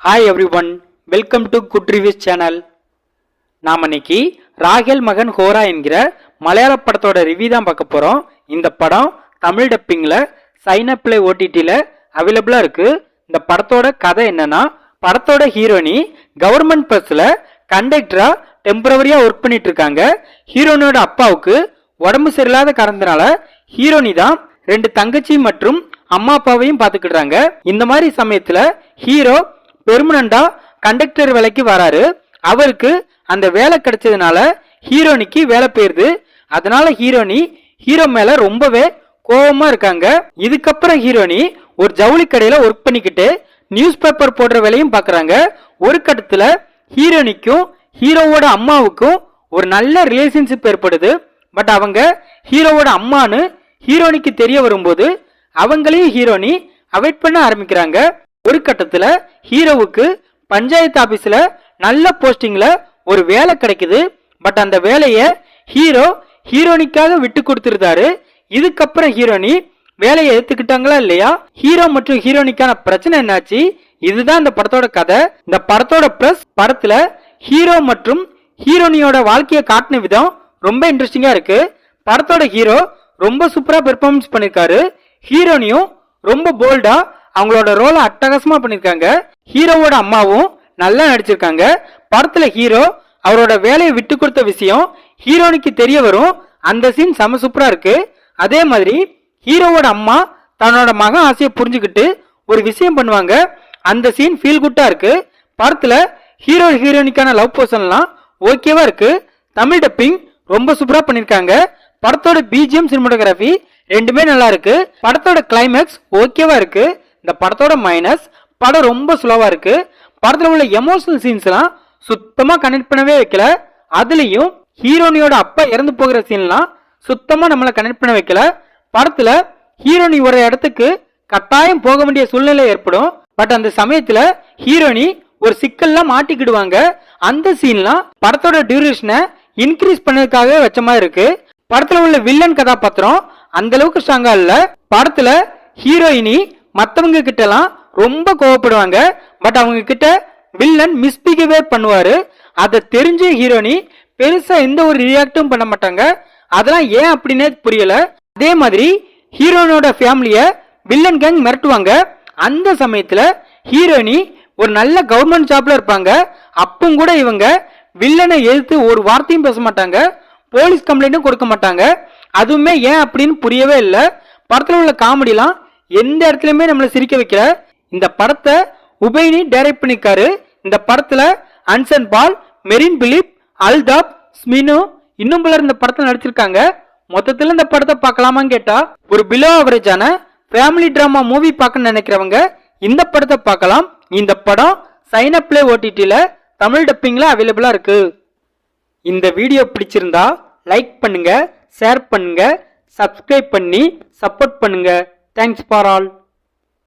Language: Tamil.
Hi every one, welcome to good reviews channel. நாம் இன்னைக்கு ராகேல் மகன் ஹோரா என்கிற மலையாள படத்தோட ரிவ்யூ தான் பார்க்க போகிறோம். இந்த படம் தமிழ் டப்பிங்கில் சைனப்ளே ஓடிடியில் அவைலபிளாக இருக்குது. இந்த படத்தோட கதை என்னன்னா, படத்தோட ஹீரோனி கவர்மெண்ட் பஸ்ஸில் கண்டக்டராக டெம்பரவரியாக ஒர்க் பண்ணிட்டு இருக்காங்க. ஹீரோனியோட அப்பாவுக்கு உடம்பு சரியில்லாத காரணத்தினால ஹீரோனி தான் 2 தங்கச்சி மற்றும் அம்மா அப்பாவையும் பார்த்துக்கிடுறாங்க. இந்த மாதிரி சமயத்தில் ஹீரோ பெர்மனண்டா கண்டக்டர் வேலைக்கு வராரு. அவருக்கு அந்த வேலை கிடைச்சதுனால ஹீரோனிக்கு வேலை போயிருது. அதனால ஹீரோனி ஹீரோ மேல ரொம்பவே கோபமா இருக்காங்க. இதுக்கப்புறம் ஹீரோனி ஒரு ஜவுளி கடையில ஒர்க் பண்ணிக்கிட்டு நியூஸ் பேப்பர் போடுற வேலையும் பாக்குறாங்க. ஒரு கட்டத்துல ஹீரோனிக்கும் ஹீரோவோட அம்மாவுக்கும் ஒரு நல்ல ரிலேஷன்ஷிப் ஏற்படுது. பட் அவங்க ஹீரோவோட அம்மானு ஹீரோனிக்கு தெரிய வரும்போது அவங்களையும் ஹீரோனி அவாய்ட் பண்ண ஆரம்பிக்கிறாங்க. ஒரு கட்டத்துல ஹீரோவுக்கு பஞ்சாயத்து ஆபீஸ்ல நல்ல போஸ்டிங்ல ஒரு வேலை கிடைக்குது. பட் அந்த வேலைய ஹீரோ ஹீரோனிக்காக விட்டு கொடுத்துருந்தாரு. இதுக்கப்புறம் ஹீரோனி வேலையை ஏத்துக்கிட்டாங்களா இல்லையா, ஹீரோ மற்றும் ஹீரோனிக்கான பிரச்சனை என்னாச்சு, இதுதான் இந்த படத்தோட கதை. இந்த படத்தோட பிளஸ், படத்துல ஹீரோ மற்றும் ஹீரோனியோட வாழ்க்கையை காட்டின விதம் ரொம்ப இன்ட்ரெஸ்டிங்கா இருக்கு. படத்தோட ஹீரோ ரொம்ப சூப்பரா பெர்ஃபார்மன்ஸ் பண்ணிருக்காரு. ஹீரோனியும் ரொம்ப போல்டா அவங்களோட ரோலை அட்டகாசமா பண்ணிருக்காங்க. ஹீரோவோட அம்மாவும் நல்லா நடிச்சிருக்காங்க. படத்துல ஹீரோ அவரோட வேலையை விட்டு கொடுத்த விஷயம் ஹீரோனிக்கு தெரிய வரும். அந்த சீன் செம சூப்பரா இருக்கு. அதே மாதிரி ஹீரோவோட அம்மா தன்னோட மகன் ஆசையை புரிஞ்சுக்கிட்டு ஒரு விஷயம் பண்ணுவாங்க. அந்த சீன் ஃபீல் குட்டா இருக்கு. படத்துல ஹீரோ ஹீரோனிக்கான லவ் போர்ஷன்லாம் ஓகேவா இருக்கு. தமிழ் டப்பிங் ரொம்ப சூப்பரா பண்ணிருக்காங்க. படத்தோட பிஜிஎம், சினிமாட்டோகிராஃபி ரெண்டுமே நல்லா இருக்கு. படத்தோட கிளைமேக்ஸ் ஓகேவா இருக்கு. இந்த படத்தோட மைனஸ், படம் ரொம்ப ஸ்லோவா இருக்கு. படத்துல உள்ள எமோஷனல் சீன்ஸ் எல்லாம் சுத்தமா கனெக்ட் பண்ணவே வைக்கல. அதுலயும் ஹீரோனியோட அப்பா இறந்து போகிற சீன்லாம் சுத்தமா நம்மள கனெக்ட் பண்ண வைக்கல. படத்துல ஹீரோனி ஒரு இடத்துக்கு கட்டாயம் போக வேண்டிய சூழ்நிலை ஏற்படும். பட் அந்த சமயத்துல ஹீரோனி ஒரு சிக்கல்லாம் மாட்டிக்கிடுவாங்க. அந்த சீன்லாம் படத்தோட டியூரேஷனை இன்க்ரீஸ் பண்ணதுக்காக வச்ச மாதிரி இருக்கு. படத்துல உள்ள வில்லன் கதாபாத்திரம் அந்த அளவுக்கு ஸ்ட்ராங்கா இல்ல. படத்துல ஹீரோயினி மத்தவங்க கிட்ட எல்லாம் ரொம்ப கோவப்படுவாங்க. பட் அவங்க கிட்ட வில்லன் மிஸ்பிஹேவ் பண்ணுவாரு. அதை தெரிஞ்ச ஹீரோனி பெருசா எந்த ஒரு ரியாக்டும் பண்ண மாட்டாங்க. அதெல்லாம் ஏன் அப்படின்னே புரியல. அதே மாதிரி ஹீரோனோட ஃபேமிலிய வில்லன் கேங் மிரட்டுவாங்க. அந்த சமயத்துல ஹீரோனி ஒரு நல்ல கவர்மெண்ட் ஜாப்ல இருப்பாங்க. அப்பவும் கூட இவங்க வில்லனை எதிர்த்து ஒரு வார்த்தையும் பேச மாட்டாங்க, போலீஸ் கம்ப்ளைண்ட்டும் கொடுக்க மாட்டாங்க. அதுவுமே ஏன் அப்படின்னு புரியவே இல்லை. படத்துல உள்ள காமெடிலாம் எந்த இடத்துலயுமே நம்மளை சிரிக்க வைக்கல. இந்த படத்தை உபைனி டைரக்ட் பண்ணிருக்காரு. இந்த படத்துல அன்சன் பால், மெரின் பிலிப், அல்தாப், ஸ்மினு இன்னும் பலர் இந்த படத்துல நடிச்சிருக்காங்க. மொத்தத்துல இந்த படத்தை பார்க்கலாமான்னு கேட்டா, ஒரு பிலோ அவரேஜான ஃபேமிலி டிராமா மூவி பார்க்க நினைக்கிறவங்க இந்த படத்தை பார்க்கலாம். இந்த படம் சைனப்ளே ஓடிடில தமிழ் டப்பிங்ல அவைலபிளா இருக்கு. இந்த வீடியோ பிடிச்சிருந்தா லைக் பண்ணுங்க, ஷேர் பண்ணுங்க, சப்ஸ்கிரைப் பண்ணி சப்போர்ட் பண்ணுங்க. Thanks for all.